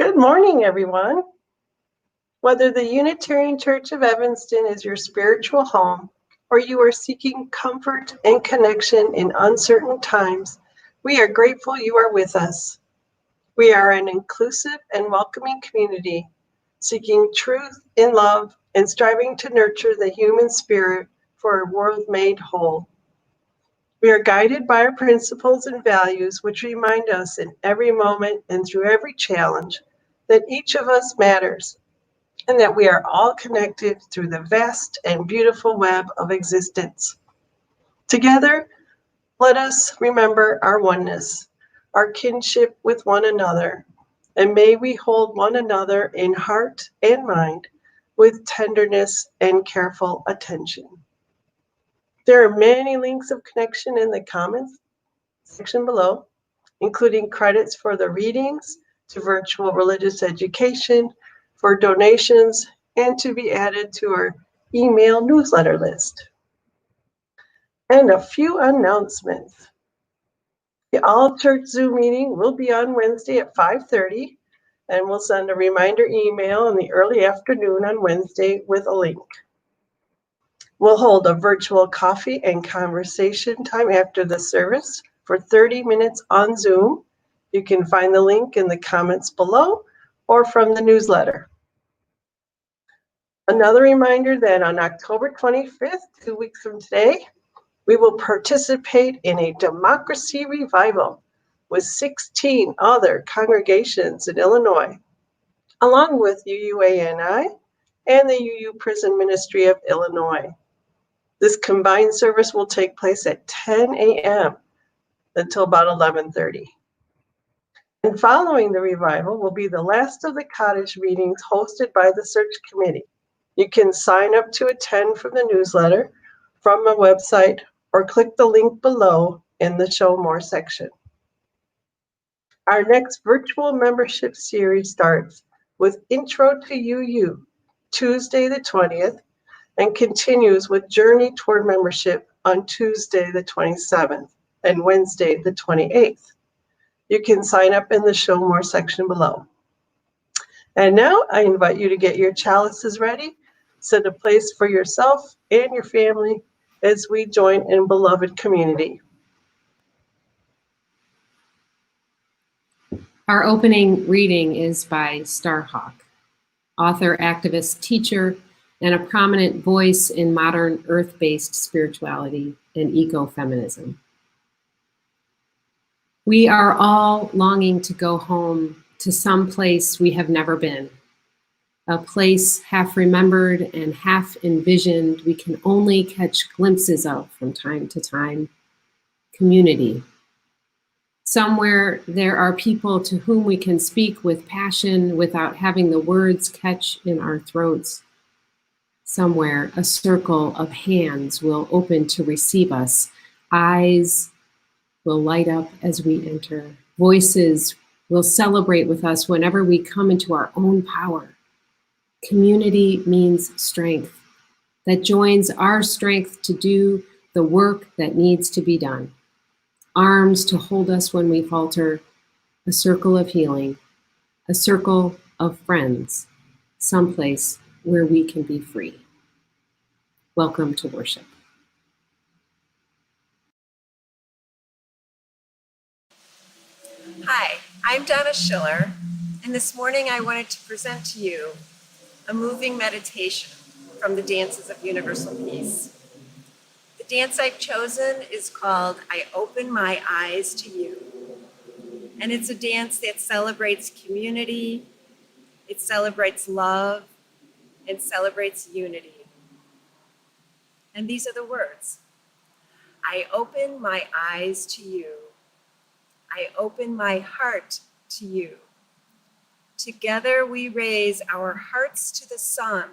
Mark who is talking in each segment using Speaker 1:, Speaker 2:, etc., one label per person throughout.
Speaker 1: Good morning, everyone. Whether the Unitarian Church of Evanston is your spiritual home or you are seeking comfort and connection in uncertain times, we are grateful you are with us. We are an inclusive and welcoming community, seeking truth in love and striving to nurture the human spirit for a world made whole. We are guided by our principles and values, which remind us in every moment and through every challenge that each of us matters and that we are all connected through the vast and beautiful web of existence. Together, let us remember our oneness, our kinship with one another, and may we hold one another in heart and mind with tenderness and careful attention. There are many links of connection in the comments section below, including credits for the readings, to virtual religious education, for donations, and to be added to our email newsletter list. And a few announcements. The all-church Zoom meeting will be on Wednesday at 5:30, and we'll send a reminder email in the early afternoon on Wednesday with a link. We'll hold a virtual coffee and conversation time after the service for 30 minutes on Zoom. You can find the link in the comments below or from the newsletter. Another reminder that on October 25th, 2 weeks from today, we will participate in a democracy revival with 16 other congregations in Illinois, along with UUANI and the UU Prison Ministry of Illinois. This combined service will take place at 10 a.m. until about 11:30. And following the revival will be the last of the cottage meetings hosted by the search committee. You can sign up to attend from the newsletter from the website or click the link below in the Show More section. Our next virtual membership series starts with Intro to UU, Tuesday the 20th, and continues with Journey Toward Membership on Tuesday the 27th and Wednesday the 28th. You can sign up in the Show More section below. And now I invite you to get your chalices ready, set a place for yourself and your family as we join in beloved community.
Speaker 2: Our opening reading is by Starhawk, author, activist, teacher, and a prominent voice in modern earth-based spirituality and ecofeminism. We are all longing to go home to some place we have never been, a place half remembered and half envisioned we can only catch glimpses of from time to time. Community. Somewhere there are people to whom we can speak with passion without having the words catch in our throats. Somewhere a circle of hands will open to receive us. Eyes will light up as we enter. Voices will celebrate with us whenever we come into our own power. Community means strength that joins our strength to do the work that needs to be done. Arms to hold us when we falter, a circle of healing, a circle of friends, someplace where we can be free. Welcome to worship.
Speaker 3: Hi, I'm Donna Schiller, and this morning I wanted to present to you a moving meditation from the Dances of Universal Peace. The dance I've chosen is called I Open My Eyes to You, and it's a dance that celebrates community, it celebrates love, and celebrates unity. And these are the words. I open my eyes to you. I open my heart to you. Together we raise our hearts to the sun.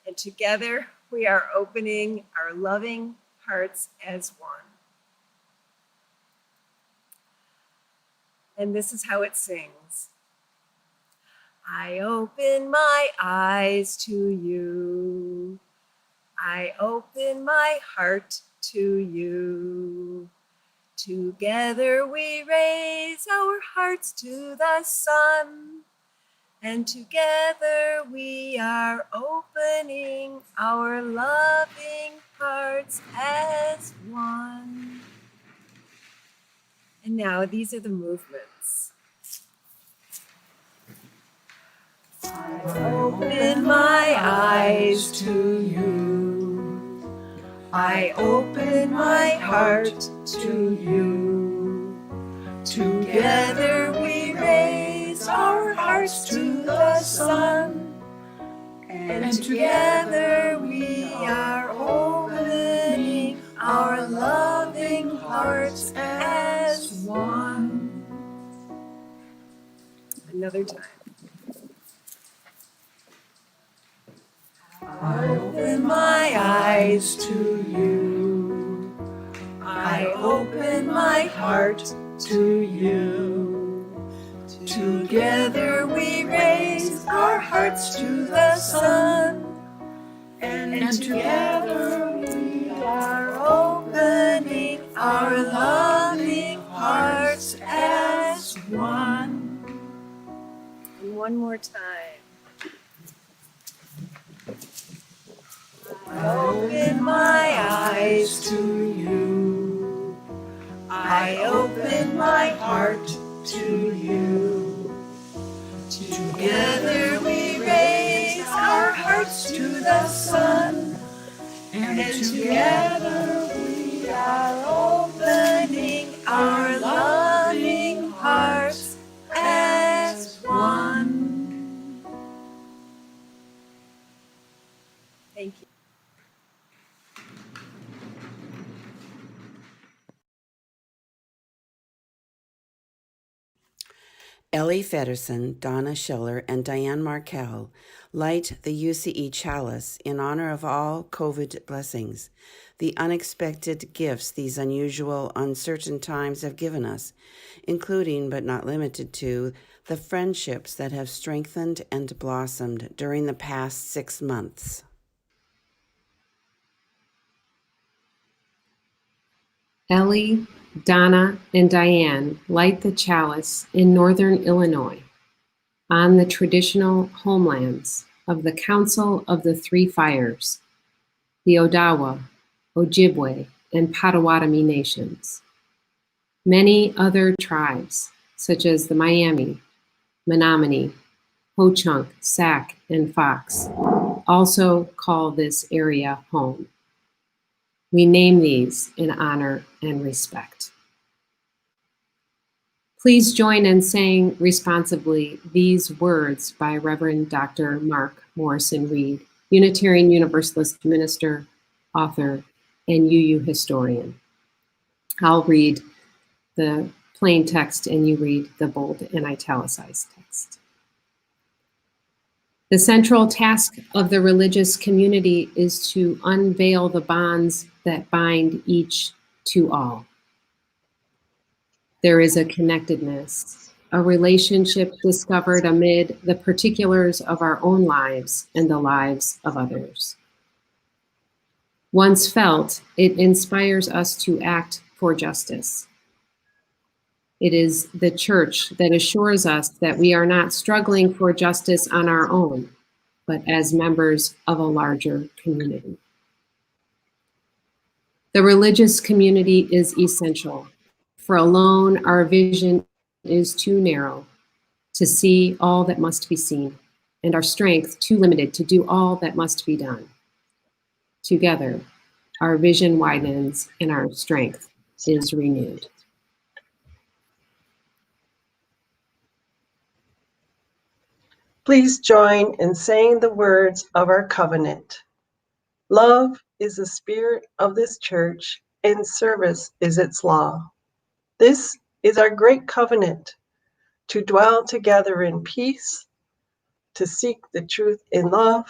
Speaker 3: And together we are opening our loving hearts as one. And this is how it sings. I open my eyes to you. I open my heart to you. Together we raise our hearts to the sun, and together we are opening our loving hearts as one. And now these are the movements. I open my eyes to you. I open my heart to you. Together we raise our hearts to the sun, and together we are opening our loving hearts as one. Another time. I open my eyes to you. I open my heart to you. Together we raise our hearts to the sun, and together we are opening our loving hearts as one. And one more time. I open my eyes to you. I open my heart to you. Together we raise our hearts to the sun, and together we are opening our loving hearts as one. Thank you.
Speaker 4: Ellie Feddersen, Donna Schiller, and Diane Markell light the UCE chalice in honor of all COVID blessings, the unexpected gifts these unusual, uncertain times have given us, including but not limited to the friendships that have strengthened and blossomed during the past 6 months.
Speaker 2: Ellie, Donna, and Diane light the chalice in northern Illinois on the traditional homelands of the Council of the Three Fires, the Odawa, Ojibwe, and Potawatomi nations. Many other tribes, such as the Miami, Menominee, Ho-Chunk, Sac, and Fox, also call this area home. We name these in honor and respect. Please join in saying responsibly these words by Reverend Dr. Mark Morrison Reed, Unitarian Universalist minister, author, and UU historian. I'll read the plain text and you read the bold and italicized text. The central task of the religious community is to unveil the bonds that bind each to all. There is a connectedness, a relationship discovered amid the particulars of our own lives and the lives of others. Once felt, it inspires us to act for justice. It is the church that assures us that we are not struggling for justice on our own, but as members of a larger community. The religious community is essential, for alone our vision is too narrow to see all that must be seen, and our strength too limited to do all that must be done. Together, our vision widens and our strength is renewed.
Speaker 1: Please join in saying the words of our covenant. Love is the spirit of this church, and service is its law. This is our great covenant, to dwell together in peace, to seek the truth in love,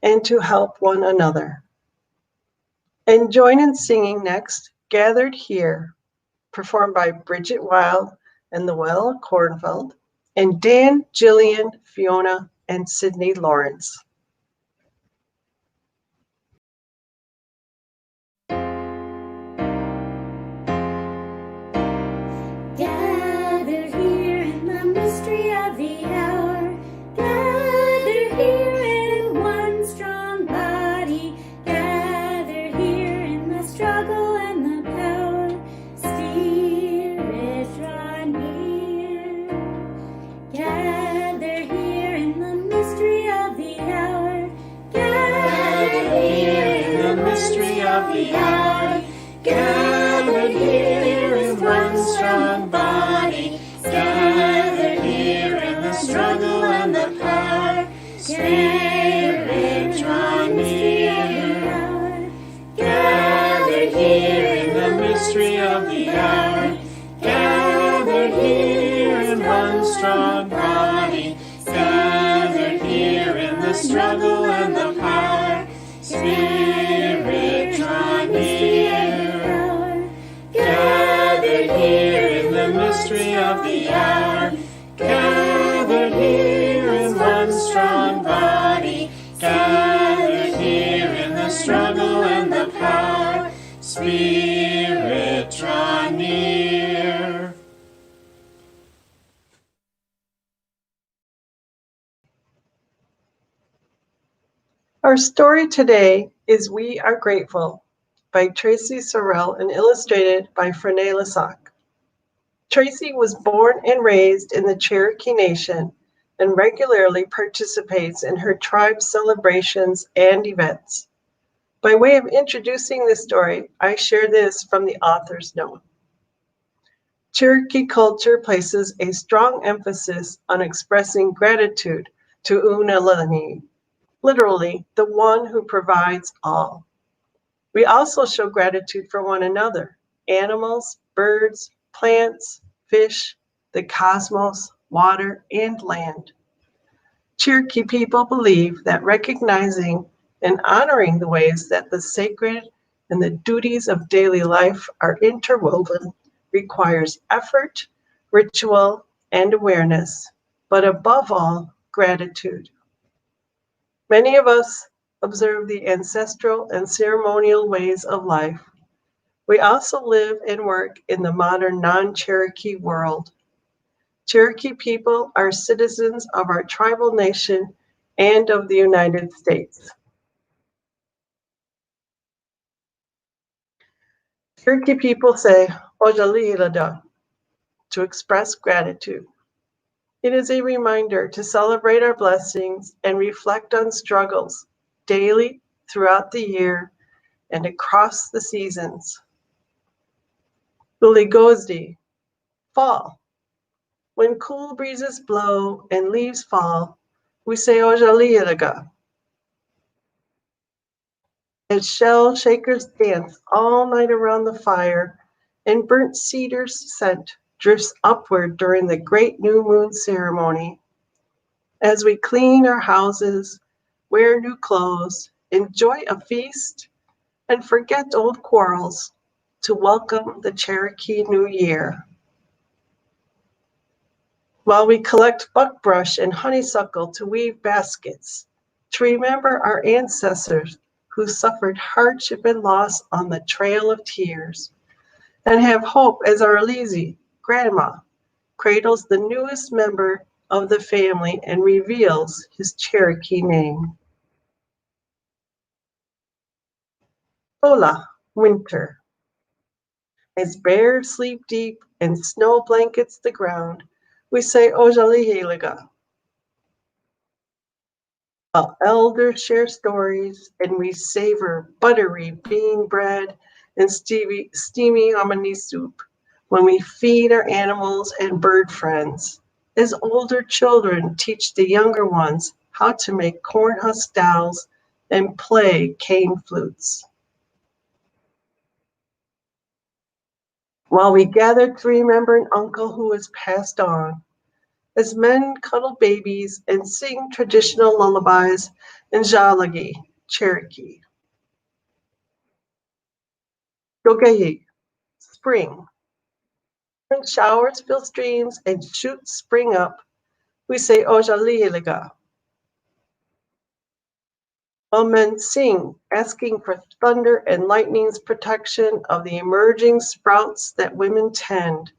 Speaker 1: and to help one another. And join in singing next, Gathered Here, performed by Bridget Wild and the Well Kornfeld, and Dan, Jillian, Fiona, and Sydney Lawrence.
Speaker 5: the hour, gathered here in one strong body, gathered here in the struggle and the power. Spirit, draw near, gathered here in the mystery of the hour, gathered here in one strong body, gathered here in the struggle and the power. Spirit, draw near, gathered here in the mystery of the hour, gathered here in one strong body, gathered here in the struggle and the power. Spirit, draw near.
Speaker 1: Our story today is We Are Grateful by Tracy Sorrell and illustrated by Frené Lassac. Tracy was born and raised in the Cherokee Nation and regularly participates in her tribe's celebrations and events. By way of introducing this story, I share this from the author's note. Cherokee culture places a strong emphasis on expressing gratitude to Unalani, literally, the one who provides all. We also show gratitude for one another, animals, birds, plants, fish, the cosmos, water, and land. Cherokee people believe that recognizing and honoring the ways that the sacred and the duties of daily life are interwoven requires effort, ritual, and awareness, but above all, gratitude. Many of us observe the ancestral and ceremonial ways of life. We also live and work in the modern non-Cherokee world. Cherokee people are citizens of our tribal nation and of the United States. Cherokee people say Ojalilada to express gratitude. It is a reminder to celebrate our blessings and reflect on struggles daily throughout the year and across the seasons. Uligozdi, fall. When cool breezes blow and leaves fall, we say Ojaliliga. As shell shakers dance all night around the fire and burnt cedar's scent drifts upward during the great new moon ceremony. As we clean our houses, wear new clothes, enjoy a feast, and forget old quarrels to welcome the Cherokee New Year. While we collect buckbrush and honeysuckle to weave baskets, to remember our ancestors who suffered hardship and loss on the Trail of Tears, and have hope as our Alizi, grandma, cradles the newest member of the family and reveals his Cherokee name. Ola, winter. As bears sleep deep and snow blankets the ground, we say Ojalihiliga. While elders share stories and we savor buttery bean bread and steamy amani soup when we feed our animals and bird friends, as older children teach the younger ones how to make corn husk dolls and play cane flutes. While we gather to remember an uncle who has passed on, as men cuddle babies and sing traditional lullabies in Jalagi, Cherokee. Yogeyi, spring. When showers fill streams and shoots spring up, we say Ojalihiliga. While men sing, asking for thunder and lightning's protection of the emerging sprouts that women tend,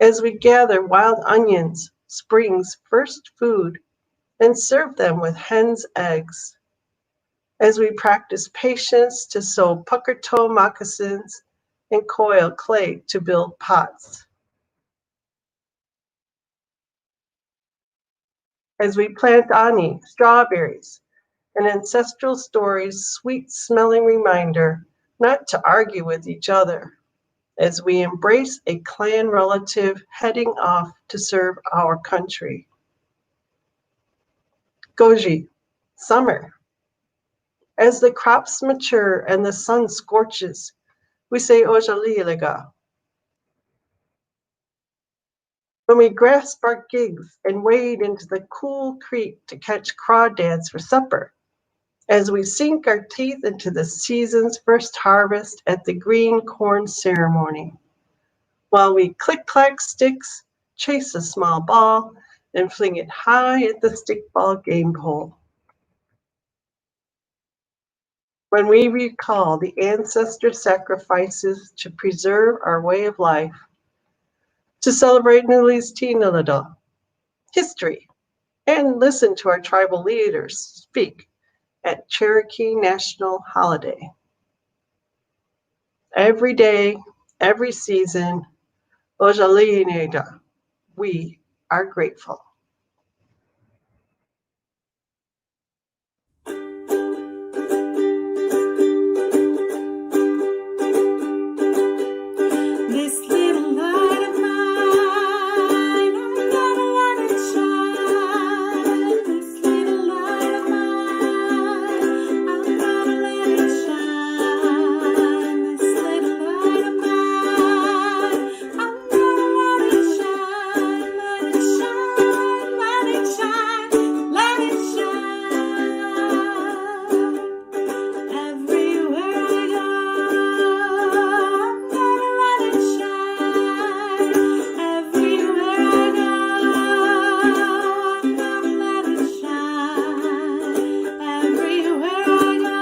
Speaker 1: as we gather wild onions, spring's first food, and serve them with hen's eggs, as we practice patience to sew pucker toe moccasins and coil clay to build pots. As we plant ani, strawberries, an ancestral story's sweet-smelling reminder, not to argue with each other, as we embrace a clan relative heading off to serve our country. Goji, summer. As the crops mature and the sun scorches, we say Ojalilega. When we grasp our gigs and wade into the cool creek to catch crawdads for supper, as we sink our teeth into the season's first harvest at the green corn ceremony, while we click-clack sticks, chase a small ball, and fling it high at the stickball game pole. When we recall the ancestor sacrifices to preserve our way of life, to celebrate Nuli's Tinalada, history, and listen to our tribal leaders speak at Cherokee National Holiday. Every day, every season, Ojalineda, we are grateful.
Speaker 6: This little light of mine, I'm gonna let it shine. This little light of mine, I'm gonna let it shine. This little light of mine, I'm gonna let it shine. Let it shine, let it shine, let it shine. Everywhere I go, I'm gonna let it shine. Everywhere I go, I'm gonna let it shine. Everywhere I go,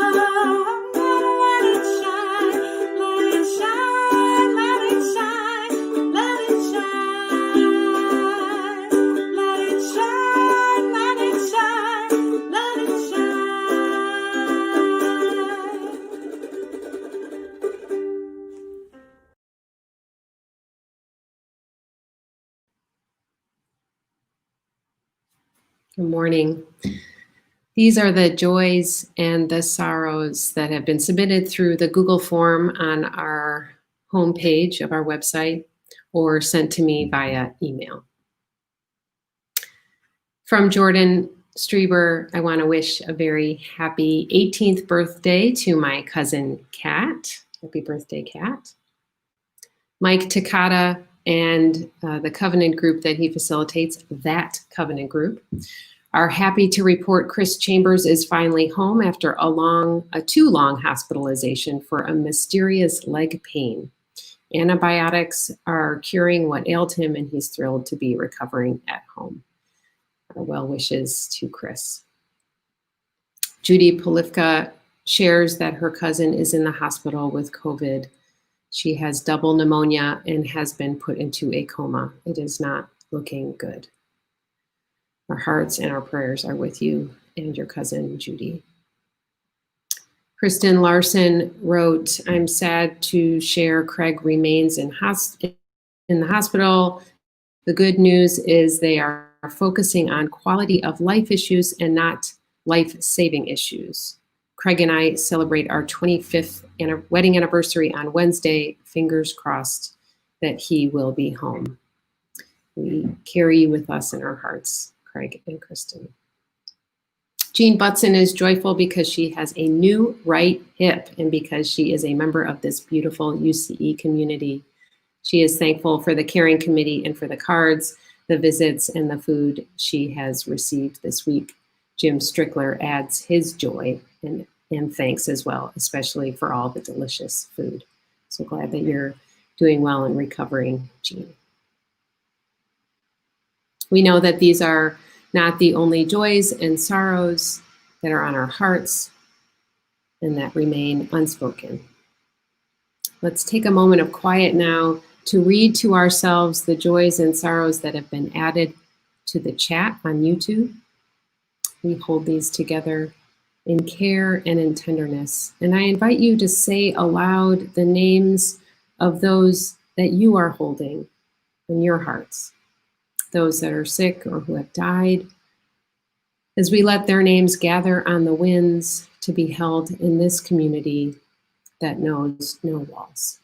Speaker 6: I'm gonna let it shine. Let it shine, let it shine, let it shine. Let it shine, let it shine, let it shine.
Speaker 2: Good morning. These are the joys and the sorrows that have been submitted through the Google form on our homepage of our website or sent to me via email. From Jordan Strieber, I want to wish a very happy 18th birthday to my cousin Kat. Happy birthday, Kat. Mike Takata and the Covenant group that he facilitates, that Covenant group, are happy to report Chris Chambers is finally home after a too long hospitalization for a mysterious leg pain. Antibiotics are curing what ailed him, and he's thrilled to be recovering at home. Our well wishes to Chris. Judy Polivka shares that her cousin is in the hospital with COVID. She has double pneumonia and has been put into a coma. It is not looking good. Our hearts and our prayers are with you and your cousin, Judy. Kristen Larson wrote, I'm sad to share Craig remains in the hospital. The good news is they are focusing on quality of life issues and not life-saving issues. Craig and I celebrate our 25th wedding anniversary on Wednesday. Fingers crossed that he will be home. We carry you with us in our hearts, Craig and Kristen. Jean Butson is joyful because she has a new right hip and because she is a member of this beautiful UCE community. She is thankful for the caring committee and for the cards, the visits, and the food she has received this week. Jim Strickler adds his joy and thanks as well, especially for all the delicious food. So glad that you're doing well and recovering, Jean. We know that these are not the only joys and sorrows that are on our hearts and that remain unspoken. Let's take a moment of quiet now to read to ourselves the joys and sorrows that have been added to the chat on YouTube. We hold these together in care and in tenderness. And I invite you to say aloud the names of those that you are holding in your hearts, those that are sick or who have died, as we let their names gather on the winds to be held in this community that knows no walls.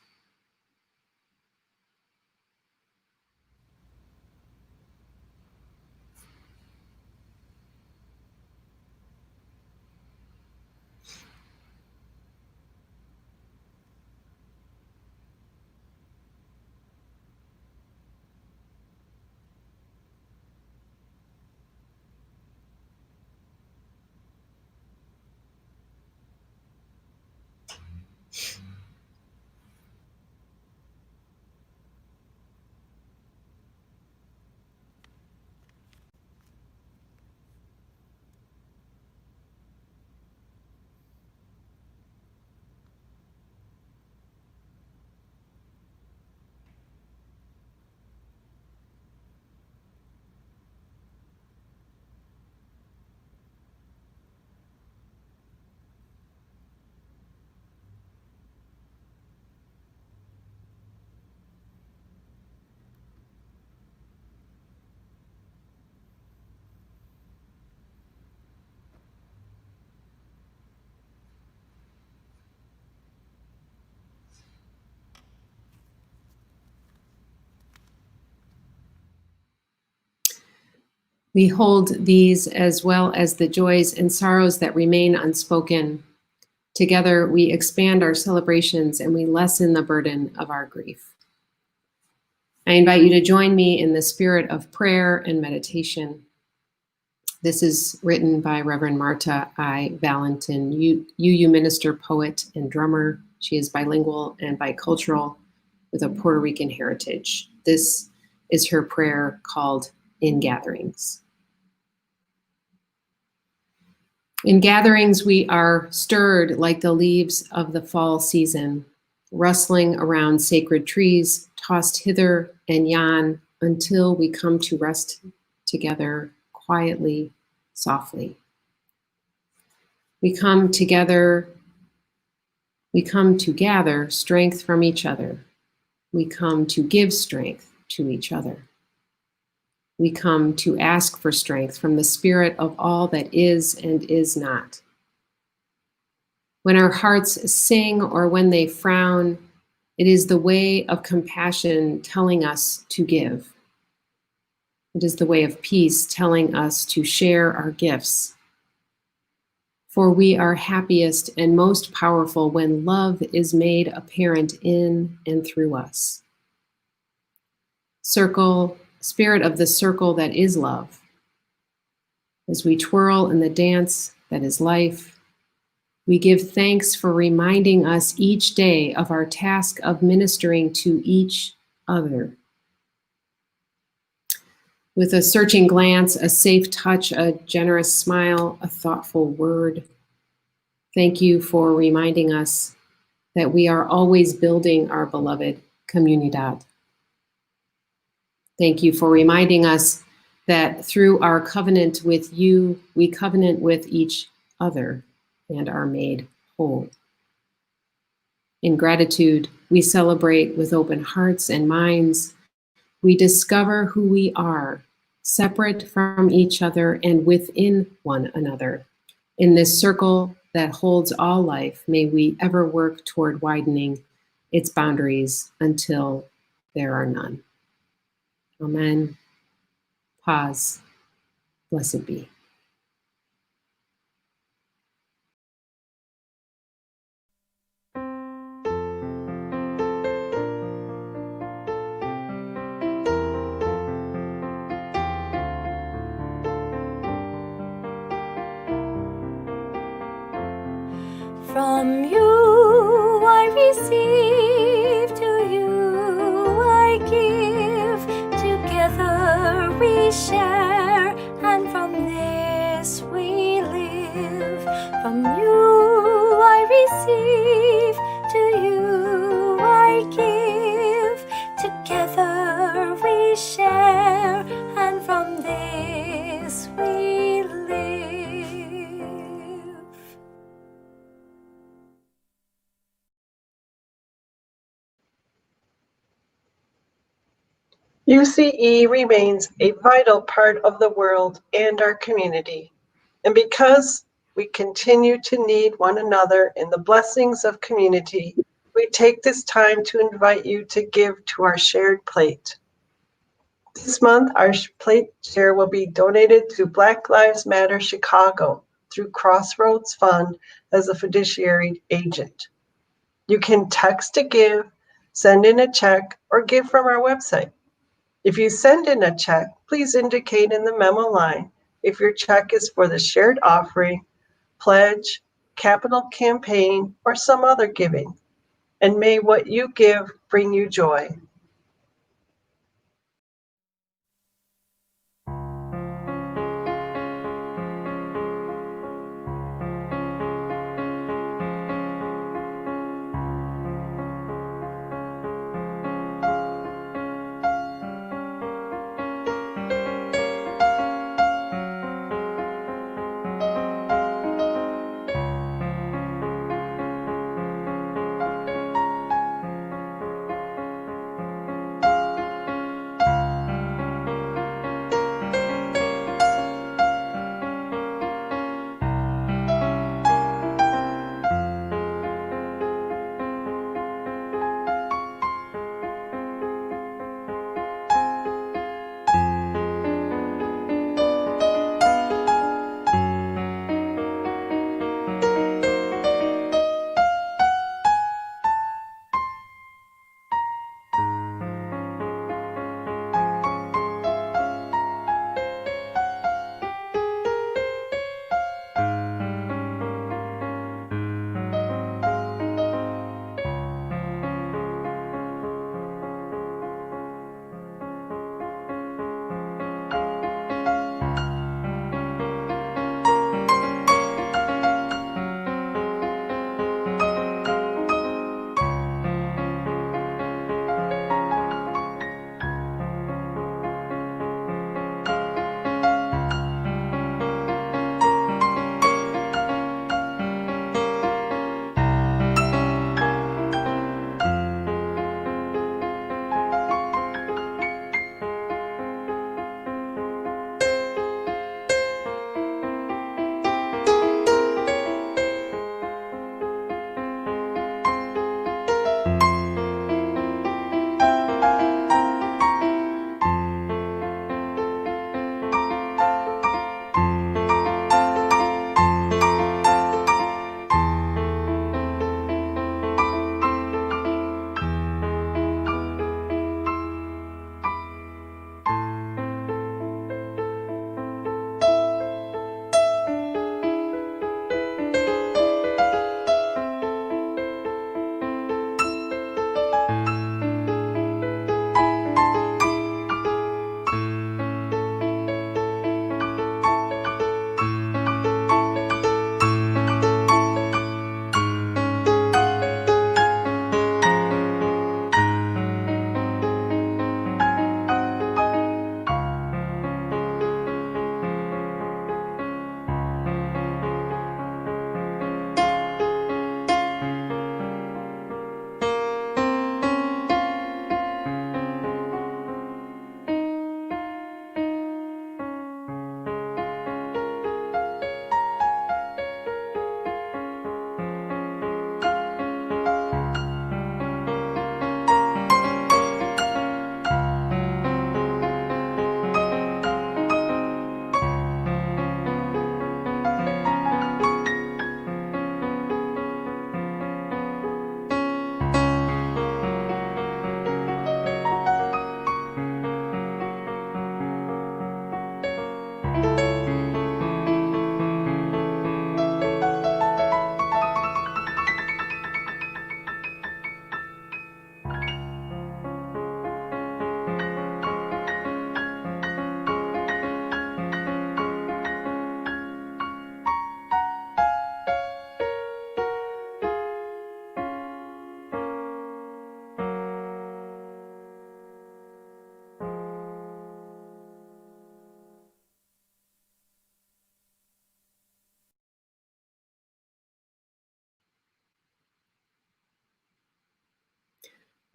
Speaker 2: We hold these as well as the joys and sorrows that remain unspoken. Together, we expand our celebrations and we lessen the burden of our grief. I invite you to join me in the spirit of prayer and meditation. This is written by Reverend Marta I. Valentin, UU minister, poet, and drummer. She is bilingual and bicultural with a Puerto Rican heritage. This is her prayer called In Gatherings. In gatherings, we are stirred like the leaves of the fall season, rustling around sacred trees, tossed hither and yon until we come to rest together quietly, softly. We come to gather strength from each other. We come to give strength to each other. We come to ask for strength from the spirit of all that is and is not. When our hearts sing or when they frown, it is the way of compassion telling us to give. It is the way of peace telling us to share our gifts. For we are happiest and most powerful when love is made apparent in and through us. Spirit of the circle that is love. As we twirl in the dance that is life, we give thanks for reminding us each day of our task of ministering to each other. With a searching glance, a safe touch, a generous smile, a thoughtful word. Thank you for reminding us that we are always building our beloved comunidad. Thank you for reminding us that through our covenant with you, we covenant with each other and are made whole. In gratitude, we celebrate with open hearts and minds. We discover who we are, separate from each other and within one another. In this circle that holds all life, may we ever work toward widening its boundaries until there are none. Amen. Pause. Blessed be.
Speaker 6: From you I receive, to you I give. Together we share, and from this we live. From you I receive, to you I give. Together we share, and from this we live.
Speaker 1: UCE remains a vital part of the world and our community. And because we continue to need one another in the blessings of community, we take this time to invite you to give to our shared plate. This month, our plate share will be donated to Black Lives Matter Chicago through Crossroads Fund as a fiduciary agent. You can text to give, send in a check, or give from our website. If you send in a check, please indicate in the memo line if your check is for the shared offering, pledge, capital campaign, or some other giving. And may what you give bring you joy.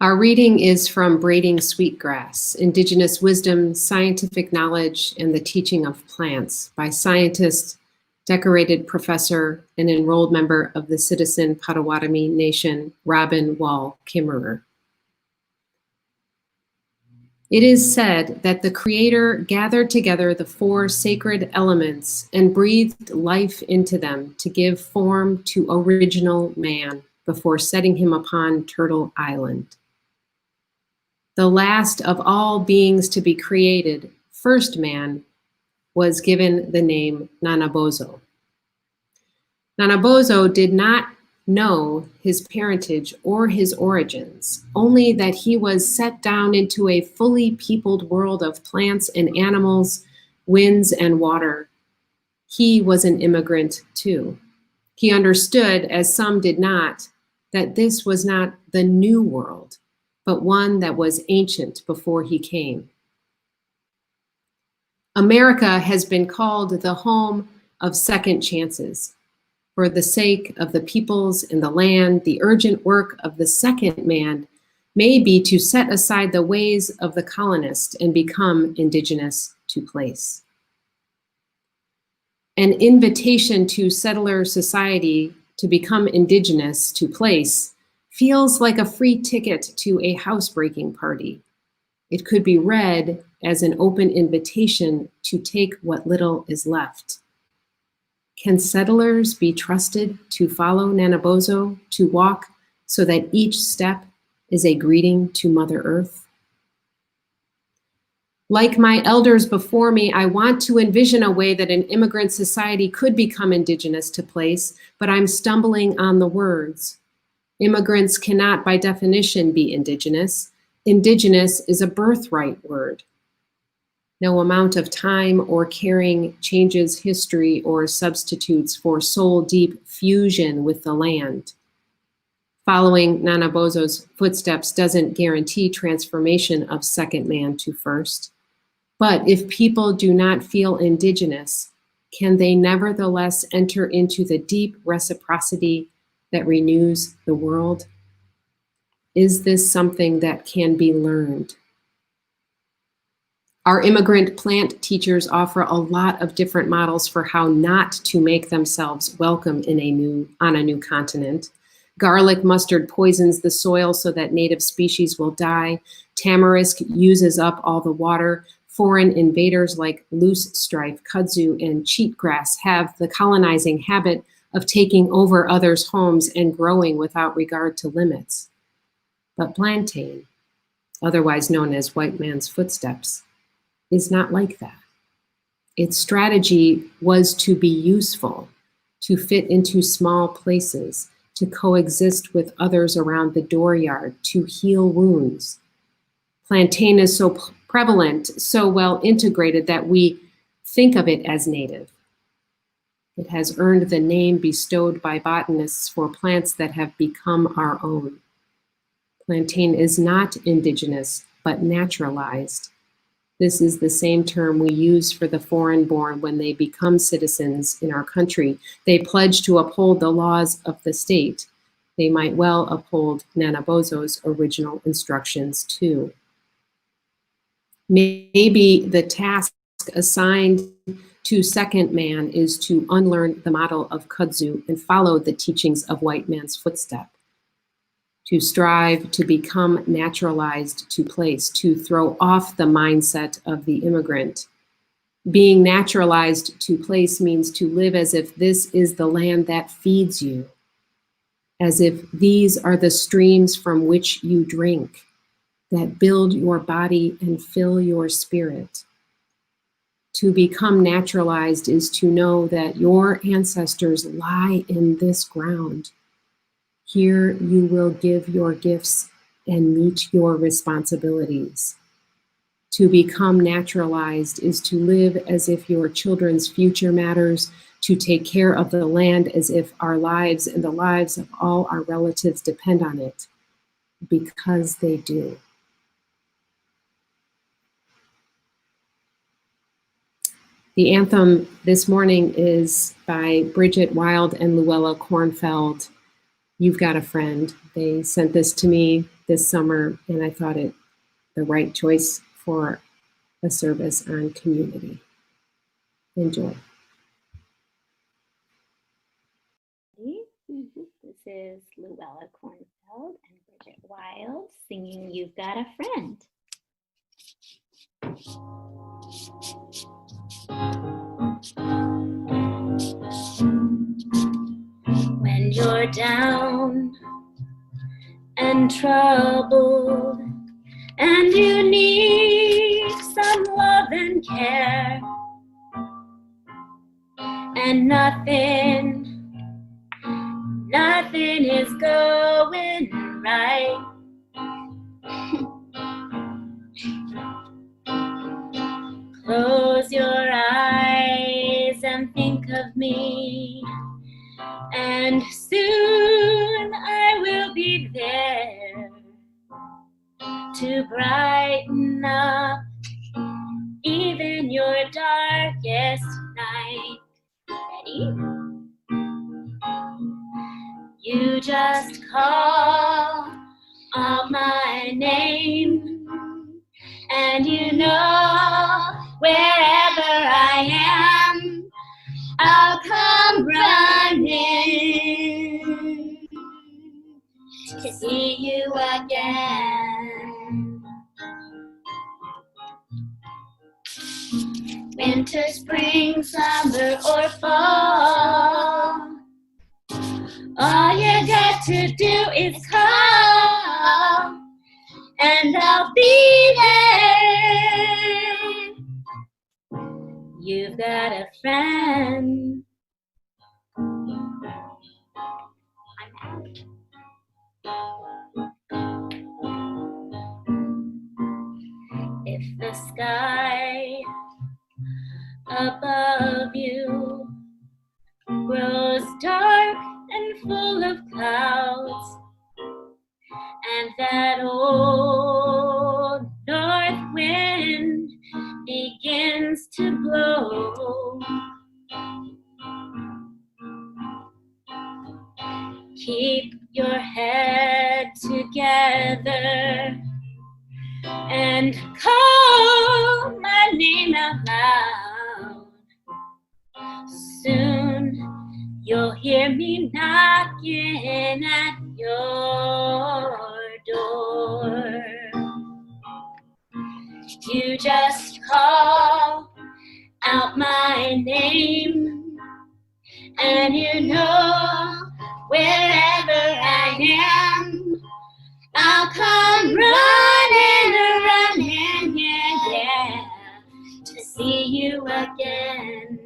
Speaker 2: Our reading is from Braiding Sweetgrass, Indigenous Wisdom, Scientific Knowledge, and the Teaching of Plants by scientist decorated professor and enrolled member of the Citizen Potawatomi Nation, Robin Wall Kimmerer. It is said that the Creator gathered together the four sacred elements and breathed life into them to give form to original man before setting him upon Turtle Island. The last of all beings to be created, first man, was given the name Nanabozo. Nanabozo did not know his parentage or his origins, only that he was set down into a fully peopled world of plants and animals, winds and water. He was an immigrant too. He understood, as some did not, that this was not the new world, but one that was ancient before he came. America has been called the home of second chances. For the sake of the peoples and the land, the urgent work of the second man may be to set aside the ways of the colonist and become indigenous to place. An invitation to settler society to become indigenous to place feels like a free ticket to a housebreaking party. It could be read as an open invitation to take what little is left. Can settlers be trusted to follow Nanabozo, to walk so that each step is a greeting to Mother Earth? Like my elders before me, I want to envision a way that an immigrant society could become indigenous to place, but I'm stumbling on the words. Immigrants cannot, by definition, be indigenous. Indigenous is a birthright word. No amount of time or caring changes history or substitutes for soul-deep fusion with the land. Following Nanabozo's footsteps doesn't guarantee transformation of second man to first. But if people do not feel indigenous, can they nevertheless enter into the deep reciprocity that renews the world? Is this something that can be learned? Our immigrant plant teachers offer a lot of different models for how not to make themselves welcome on a new continent. Garlic mustard poisons the soil so that native species will die. Tamarisk uses up all the water. Foreign invaders like loosestrife, kudzu, and cheatgrass have the colonizing habit of taking over others' homes and growing without regard to limits. But plantain, otherwise known as white man's footsteps, is not like that. Its strategy was to be useful, to fit into small places, to coexist with others around the dooryard, to heal wounds. Plantain is so prevalent, so well integrated that we think of it as native. It has earned the name bestowed by botanists for plants that have become our own. Plantain is not indigenous, but naturalized. This is the same term we use for the foreign-born when they become citizens in our country. They pledge to uphold the laws of the state. They might well uphold Nanabozo's original instructions too. Maybe the task assigned to second man is to unlearn the model of kudzu and follow the teachings of white man's footstep, to strive to become naturalized to place, to throw off the mindset of the immigrant. Being naturalized to place means to live as if this is the land that feeds you, as if these are the streams from which you drink, that build your body and fill your spirit. To become naturalized is to know that your ancestors lie in this ground. Here you will give your gifts and meet your responsibilities. To become naturalized is to live as if your children's future matters, to take care of the land as if our lives and the lives of all our relatives depend on it, because they do. The anthem this morning is by Bridget Wild and Luella Kornfeld. You've Got a Friend. They sent this to me this summer, and I thought it the right choice for a service on community. Enjoy.
Speaker 7: is Luella Kornfeld and Bridget Wild singing You've Got a Friend. When you're down and troubled and you need some love and care, and nothing is going right. Close your eyes and think of me, and soon I will be there to brighten up even your darkest night. Ready? You just call out my name, and you know wherever I am, I'll come running to see you again. Winter, spring, summer, or fall, all you got to do is call, and I'll be there. You've got a friend. I'm out. If the sky above you grows dark and full of clouds, and that old north wind begins to blow, keep your head together and call my name out loud. Soon you'll hear me knocking at your door. You just call out my name, and you know wherever I am, I'll come running, yeah, to see you again.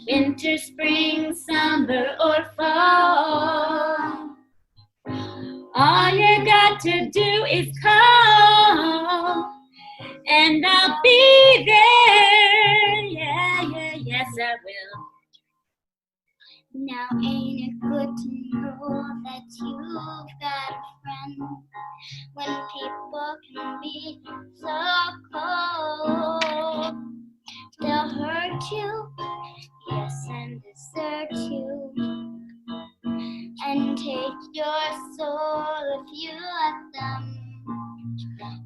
Speaker 7: Winter, spring, summer, or fall, all you got to do is call, and I'll be there. Yeah, yes I will.
Speaker 6: Now ain't it good to know that you've got a friend when people can be so cold? They'll hurt you, yes, and desert you, and take your soul if you let them.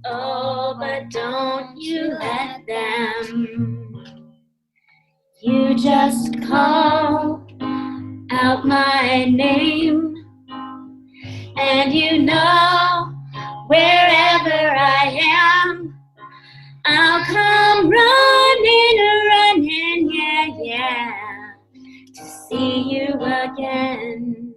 Speaker 7: Oh, but don't you let them. You just call out my name, and you know wherever I am, I'll come running, yeah, to see you again.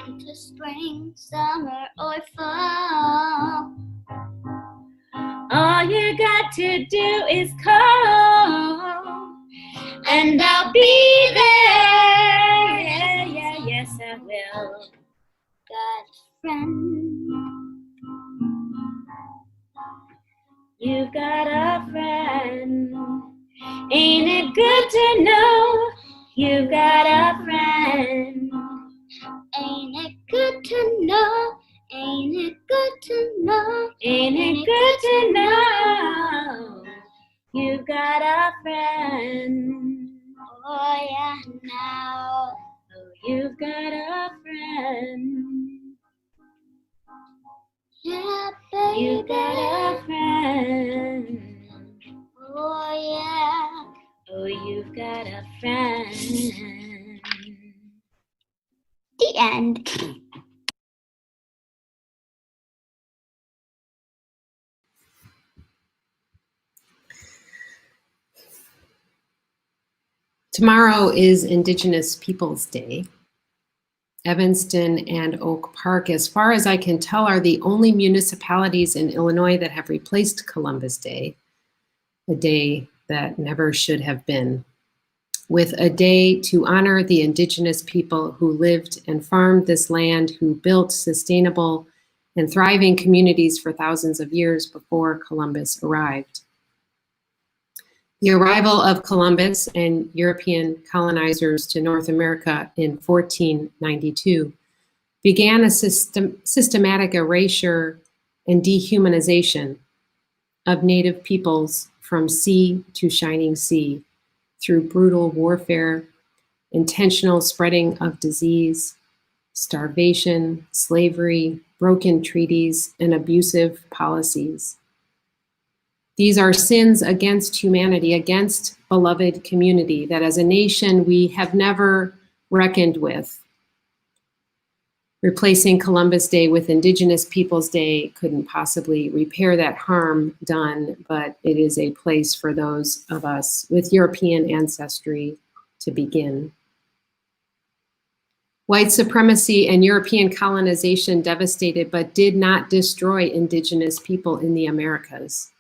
Speaker 6: Winter, spring, summer, or fall,
Speaker 7: all you got to do is call, and I'll be there. Yeah, yes I will.
Speaker 6: got a friend.
Speaker 7: You've got a friend. Ain't it good to know you've got a friend?
Speaker 6: Ain't it good to know? Ain't it good to know?
Speaker 7: Ain't it good to know you've got a friend?
Speaker 6: Oh yeah, now.
Speaker 7: Oh, you've got a friend.
Speaker 6: Yeah, baby.
Speaker 7: You've got a friend. Oh yeah, oh you've got a friend. The end.
Speaker 2: Tomorrow is Indigenous Peoples Day. Evanston and Oak Park, as far as I can tell, are the only municipalities in Illinois that have replaced Columbus Day, a day that never should have been, with a day to honor the Indigenous people who lived and farmed this land, who built sustainable and thriving communities for thousands of years before Columbus arrived. The arrival of Columbus and European colonizers to North America in 1492 began a systematic erasure and dehumanization of Native peoples from sea to shining sea through brutal warfare, intentional spreading of disease, starvation, slavery, broken treaties, and abusive policies. These are sins against humanity, against beloved community that as a nation we have never reckoned with. Replacing Columbus Day with Indigenous Peoples Day couldn't possibly repair that harm done, but it is a place for those of us with European ancestry to begin. White supremacy and European colonization devastated but did not destroy Indigenous people in the Americas.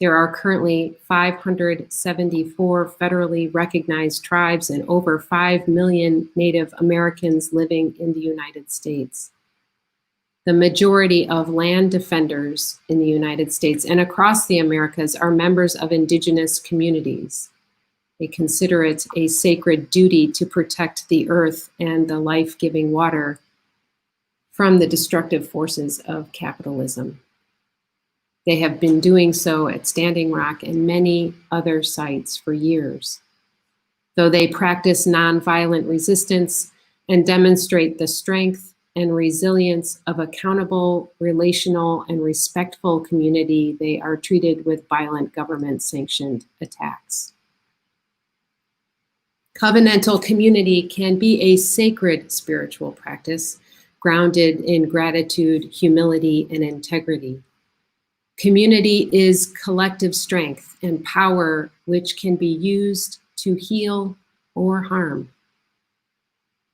Speaker 2: There are currently 574 federally recognized tribes and over 5 million Native Americans living in the United States. The majority of land defenders in the United States and across the Americas are members of Indigenous communities. They consider it a sacred duty to protect the earth and the life-giving water from the destructive forces of capitalism. They have been doing so at Standing Rock and many other sites for years. Though they practice nonviolent resistance and demonstrate the strength and resilience of accountable, relational, and respectful community, they are treated with violent government-sanctioned attacks. Covenantal community can be a sacred spiritual practice grounded in gratitude, humility, and integrity. Community is collective strength and power which can be used to heal or harm.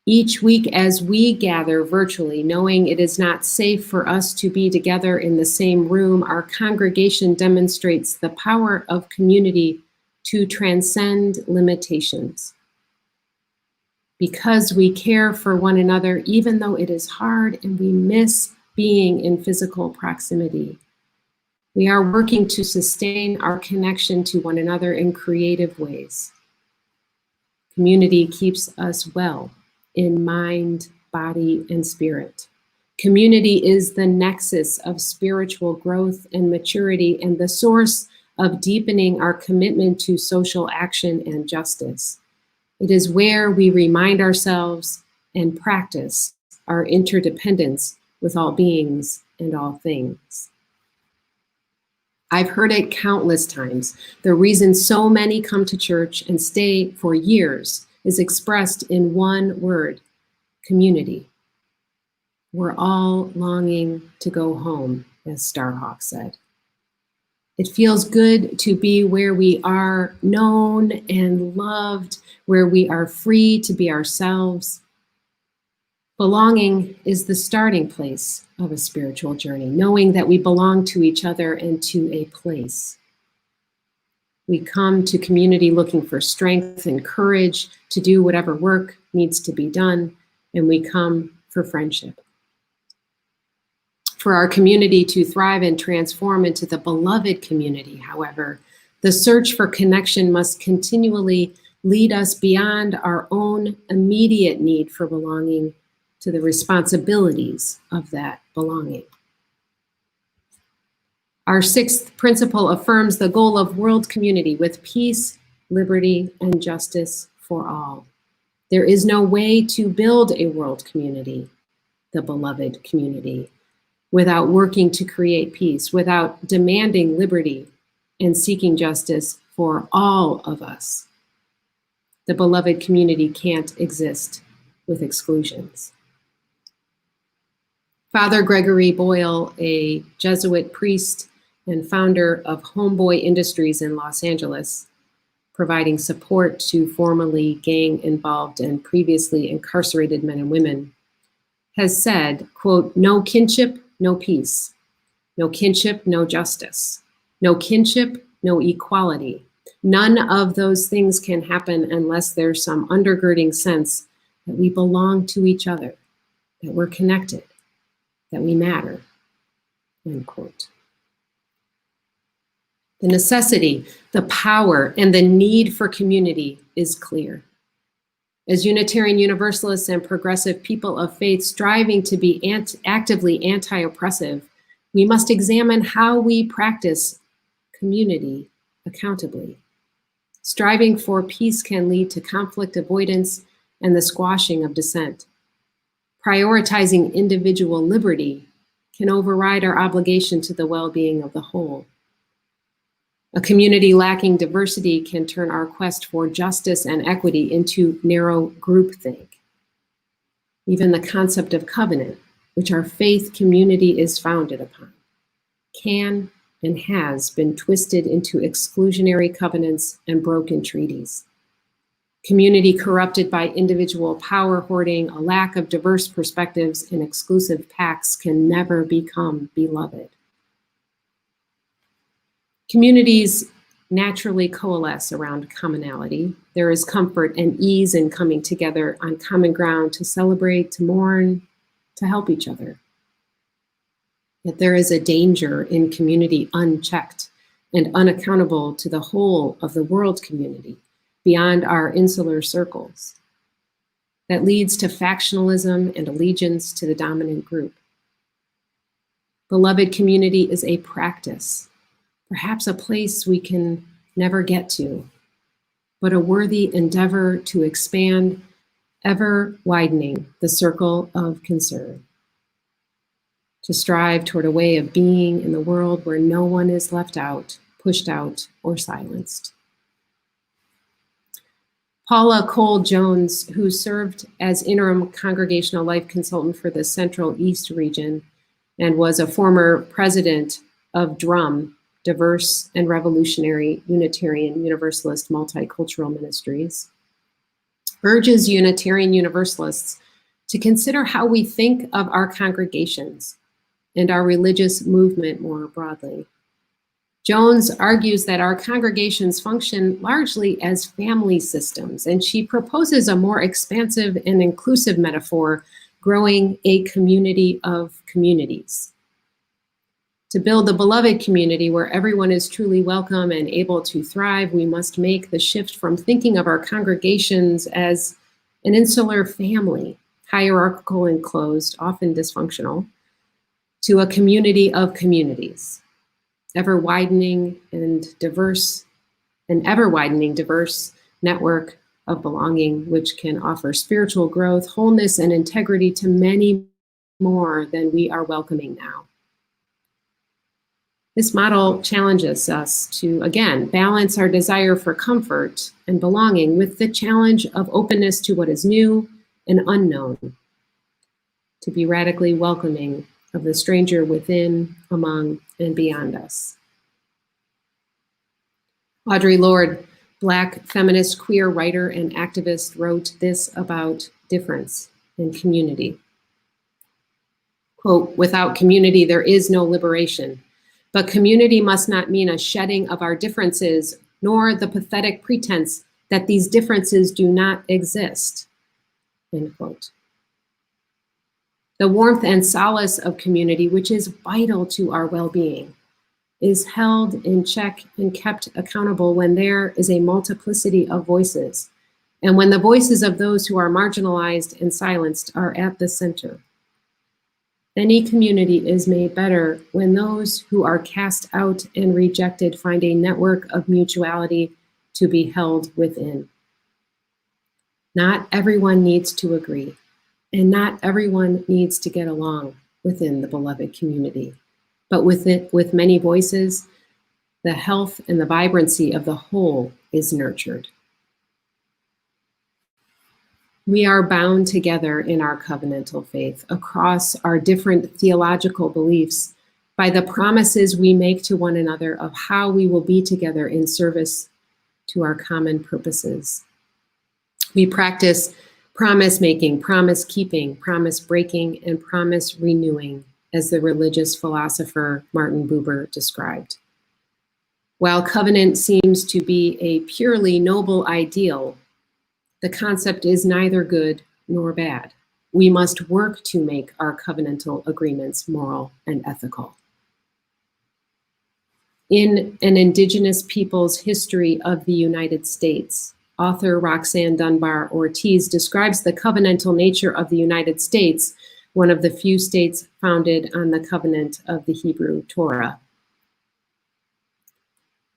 Speaker 2: Each week as we gather virtually, knowing it is not safe for us to be together in the same room, our congregation demonstrates the power of community to transcend limitations. Because we care for one another, even though it is hard and we miss being in physical proximity. We are working to sustain our connection to one another in creative ways. Community keeps us well in mind, body, and spirit. Community is the nexus of spiritual growth and maturity and the source of deepening our commitment to social action and justice. It is where we remind ourselves and practice our interdependence with all beings and all things. I've heard it countless times. The reason so many come to church and stay for years is expressed in one word: community. We're all longing to go home, as Starhawk said. It feels good to be where we are known and loved, where we are free to be ourselves. Belonging is the starting place of a spiritual journey, knowing that we belong to each other and to a place. We come to community looking for strength and courage to do whatever work needs to be done, and we come for friendship. For our community to thrive and transform into the beloved community, however, the search for connection must continually lead us beyond our own immediate need for belonging to the responsibilities of that belonging. Our sixth principle affirms the goal of world community with peace, liberty, and justice for all. There is no way to build a world community, the beloved community, without working to create peace, without demanding liberty and seeking justice for all of us. The beloved community can't exist with exclusions. Father Gregory Boyle, a Jesuit priest and founder of Homeboy Industries in Los Angeles, providing support to formerly gang-involved and previously incarcerated men and women, has said, quote, "No kinship, no peace. No kinship, no justice. No kinship, no equality. None of those things can happen unless there's some undergirding sense that we belong to each other, that we're connected, that we matter," end quote. The necessity, the power, and the need for community is clear. As Unitarian Universalists and progressive people of faith striving to be actively anti-oppressive, we must examine how we practice community accountably. Striving for peace can lead to conflict avoidance and the squashing of dissent. Prioritizing individual liberty can override our obligation to the well-being of the whole. A community lacking diversity can turn our quest for justice and equity into narrow groupthink. Even the concept of covenant, which our faith community is founded upon, can and has been twisted into exclusionary covenants and broken treaties. Community corrupted by individual power hoarding, a lack of diverse perspectives, and exclusive pacts can never become beloved. Communities naturally coalesce around commonality. There is comfort and ease in coming together on common ground to celebrate, to mourn, to help each other. Yet there is a danger in community unchecked and unaccountable to the whole of the world community beyond our insular circles that leads to factionalism and allegiance to the dominant group. Beloved community is a practice, perhaps a place we can never get to, but a worthy endeavor to expand, ever widening the circle of concern, to strive toward a way of being in the world where no one is left out, pushed out, or silenced. Paula Cole-Jones, who served as interim congregational life consultant for the Central East region and was a former president of DRUM, Diverse and Revolutionary Unitarian Universalist Multicultural Ministries, urges Unitarian Universalists to consider how we think of our congregations and our religious movement more broadly. Jones argues that our congregations function largely as family systems, and she proposes a more expansive and inclusive metaphor, growing a community of communities. To build the beloved community where everyone is truly welcome and able to thrive, we must make the shift from thinking of our congregations as an insular family, hierarchical and closed, often dysfunctional, to a community of communities, ever-widening diverse network of belonging, which can offer spiritual growth, wholeness, and integrity to many more than we are welcoming now. This model challenges us to, again, balance our desire for comfort and belonging with the challenge of openness to what is new and unknown, to be radically welcoming of the stranger within, among, and beyond us. Audre Lorde, Black feminist, queer writer and activist, wrote this about difference and community. Quote, "Without community, there is no liberation. But community must not mean a shedding of our differences, nor the pathetic pretense that these differences do not exist." End quote. The warmth and solace of community, which is vital to our well-being, is held in check and kept accountable when there is a multiplicity of voices, and when the voices of those who are marginalized and silenced are at the center. Any community is made better when those who are cast out and rejected find a network of mutuality to be held within. Not everyone needs to agree, and not everyone needs to get along within the beloved community. But with many voices, the health and the vibrancy of the whole is nurtured. We are bound together in our covenantal faith across our different theological beliefs by the promises we make to one another of how we will be together in service to our common purposes. We practice promise making, promise keeping, promise breaking, and promise renewing, as the religious philosopher Martin Buber described. While covenant seems to be a purely noble ideal, the concept is neither good nor bad. We must work to make our covenantal agreements moral and ethical. In An Indigenous People's History of the United States, author Roxanne Dunbar Ortiz describes the covenantal nature of the United States, one of the few states founded on the covenant of the Hebrew Torah.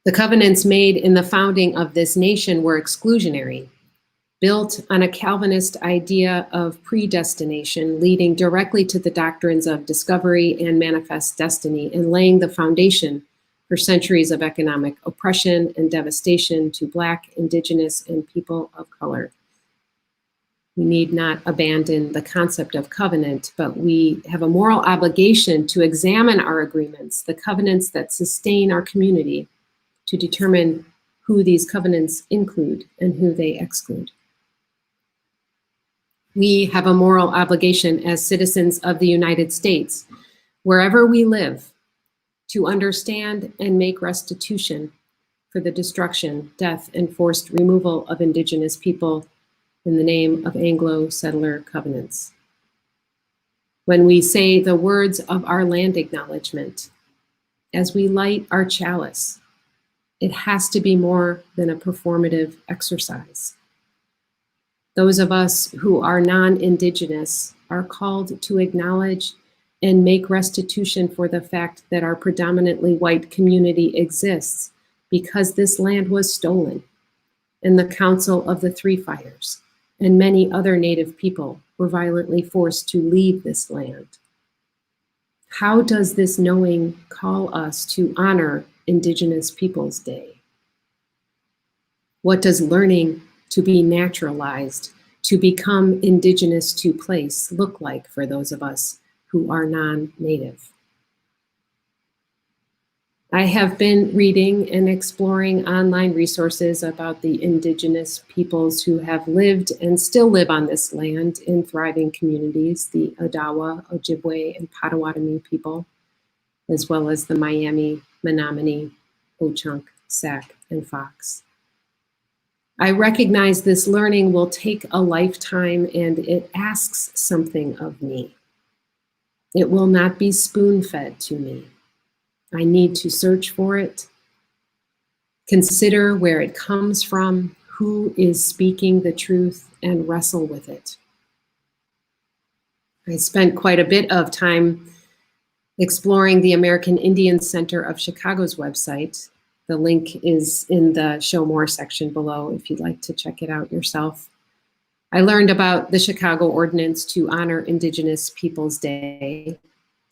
Speaker 2: The covenants made in the founding of this nation were exclusionary, built on a Calvinist idea of predestination, leading directly to the doctrines of discovery and manifest destiny, and laying the foundation for centuries of economic oppression and devastation to Black, Indigenous, and people of color. We need not abandon the concept of covenant, but we have a moral obligation to examine our agreements, the covenants that sustain our community, to determine who these covenants include and who they exclude. We have a moral obligation as citizens of the United States, wherever we live, to understand and make restitution for the destruction, death, and forced removal of Indigenous people in the name of Anglo-settler covenants. When we say the words of our land acknowledgement, as we light our chalice, it has to be more than a performative exercise. Those of us who are non-Indigenous are called to acknowledge and make restitution for the fact that our predominantly white community exists because this land was stolen, and the Council of the Three Fires and many other Native people were violently forced to leave this land. How does this knowing call us to honor Indigenous Peoples Day? What does learning to be naturalized, to become indigenous to place, look like for those of us who are non-Native? I have been reading and exploring online resources about the Indigenous peoples who have lived and still live on this land in thriving communities, the Odawa, Ojibwe, and Potawatomi people, as well as the Miami, Menominee, Ho-Chunk, Sac, and Fox. I recognize this learning will take a lifetime and it asks something of me. It will not be spoon-fed to me. I need to search for it, consider where it comes from, who is speaking the truth, and wrestle with it. I spent quite a bit of time exploring the American Indian Center of Chicago's website. The link is in the Show More section below if you'd like to check it out yourself. I learned about the Chicago Ordinance to honor Indigenous Peoples Day.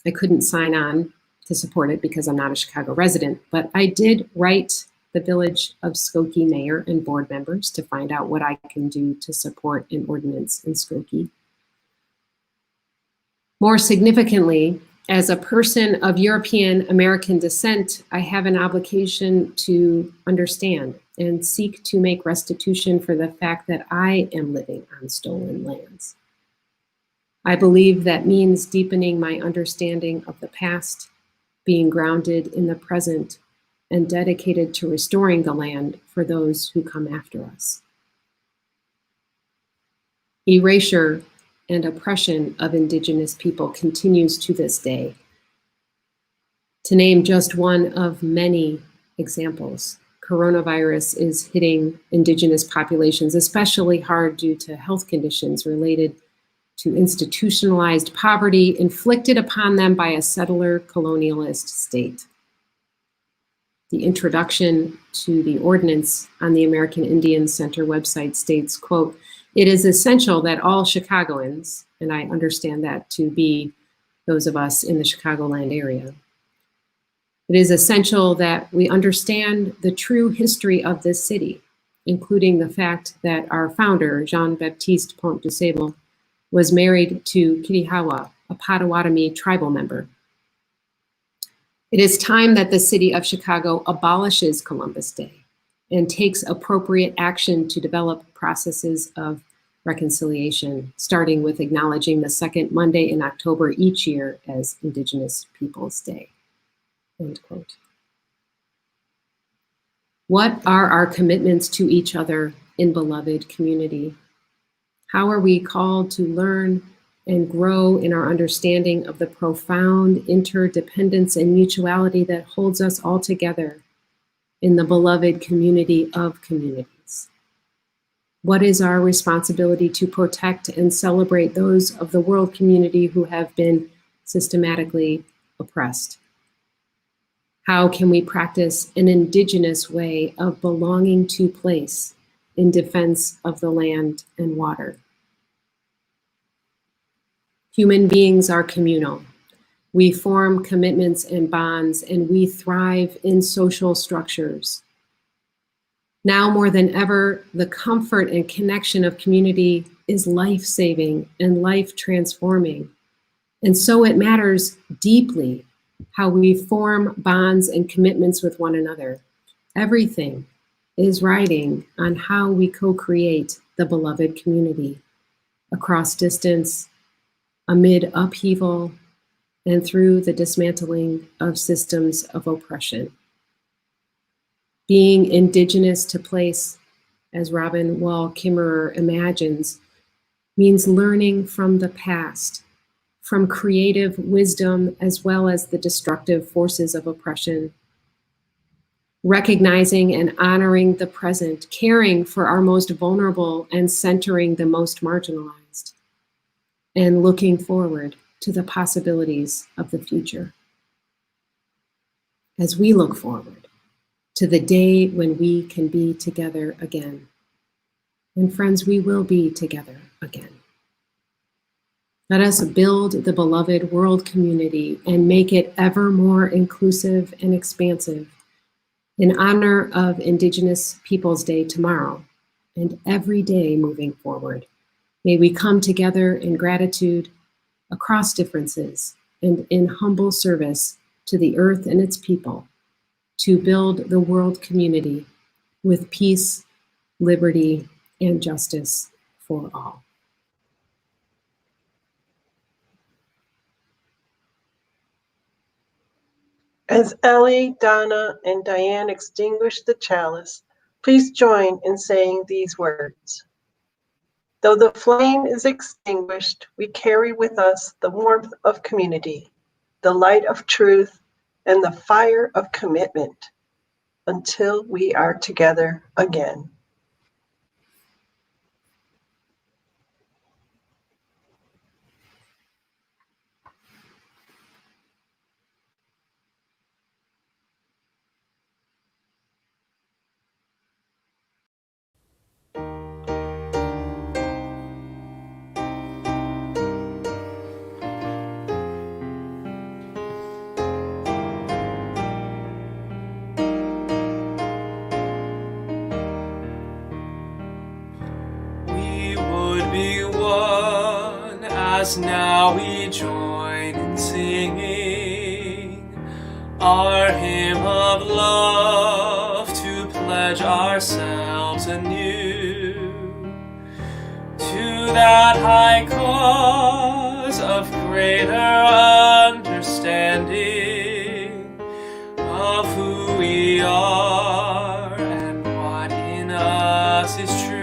Speaker 2: I couldn't sign on to support it because I'm not a Chicago resident, but I did write the Village of Skokie mayor and board members to find out what I can do to support an ordinance in Skokie. More significantly, as a person of European American descent, I have an obligation to understand and seek to make restitution for the fact that I am living on stolen lands. I believe that means deepening my understanding of the past, being grounded in the present, and dedicated to restoring the land for those who come after us. Erasure and oppression of Indigenous people continues to this day. To name just one of many examples, coronavirus is hitting Indigenous populations especially hard due to health conditions related to institutionalized poverty inflicted upon them by a settler colonialist state. The introduction to the ordinance on the American Indian Center website states, quote, "It is essential that all Chicagoans," and I understand that to be those of us in the Chicagoland area, It is essential that we understand the true history of this city, including the fact that our founder, Jean-Baptiste Pont de Sable, was married to Kirihawa, a Potawatomi tribal member. It is time that the city of Chicago abolishes Columbus Day and takes appropriate action to develop processes of reconciliation, starting with acknowledging the second Monday in October each year as Indigenous Peoples' Day. End quote. What are our commitments to each other in beloved community? How are we called to learn and grow in our understanding of the profound interdependence and mutuality that holds us all together in the beloved community of communities? What is our responsibility to protect and celebrate those of the world community who have been systematically oppressed? How can we practice an indigenous way of belonging to place in defense of the land and water? Human beings are communal. We form commitments and bonds, and we thrive in social structures. Now more than ever, the comfort and connection of community is life-saving and life-transforming. And so it matters deeply how we form bonds and commitments with one another. Everything is riding on how we co-create the beloved community across distance, amid upheaval, and through the dismantling of systems of oppression. Being indigenous to place, as Robin Wall Kimmerer imagines, means learning from the past, from creative wisdom as well as the destructive forces of oppression, recognizing and honoring the present, caring for our most vulnerable and centering the most marginalized, and looking forward to the possibilities of the future. As we look forward to the day when we can be together again. And friends, we will be together again. Let us build the beloved world community and make it ever more inclusive and expansive in honor of Indigenous Peoples' Day tomorrow and every day moving forward. May we come together in gratitude across differences and in humble service to the earth and its people to build the world community with peace, liberty, and justice for all.
Speaker 1: As Ellie, Donna, and Diane extinguish the chalice, please join in saying these words. Though the flame is extinguished, we carry with us the warmth of community, the light of truth, and the fire of commitment until we are together again.
Speaker 5: As now we join in singing our hymn of love to pledge ourselves anew to that high cause of greater understanding of who we are and what in us is true.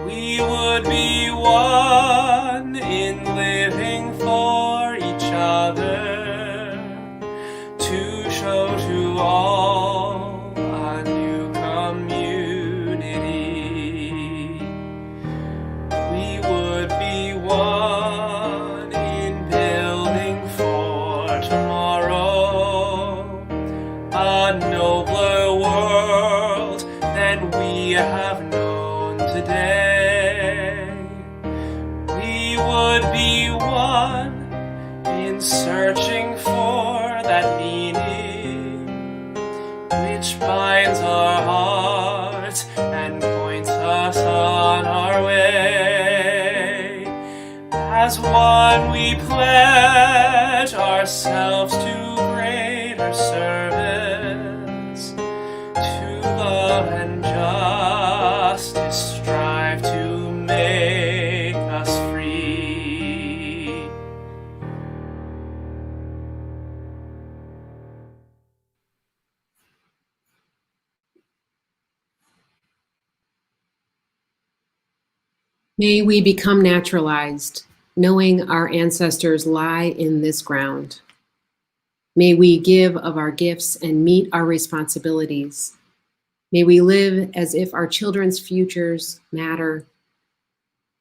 Speaker 5: We would be one in living for each other, to show to all a new community. We would be one in building for tomorrow, a nobler world than we have known today. Would be one in searching for that meaning which binds our hearts and points us on our way. As one we pledge ourselves to greater service, to love and justice strive to make us free.
Speaker 2: May we become naturalized, knowing our ancestors lie in this ground. May we give of our gifts and meet our responsibilities. May we live as if our children's futures matter.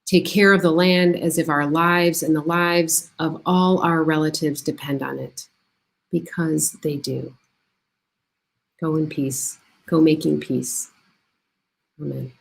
Speaker 2: Take care of the land as if our lives and the lives of all our relatives depend on it, because they do. Go in peace. Go making peace. Amen.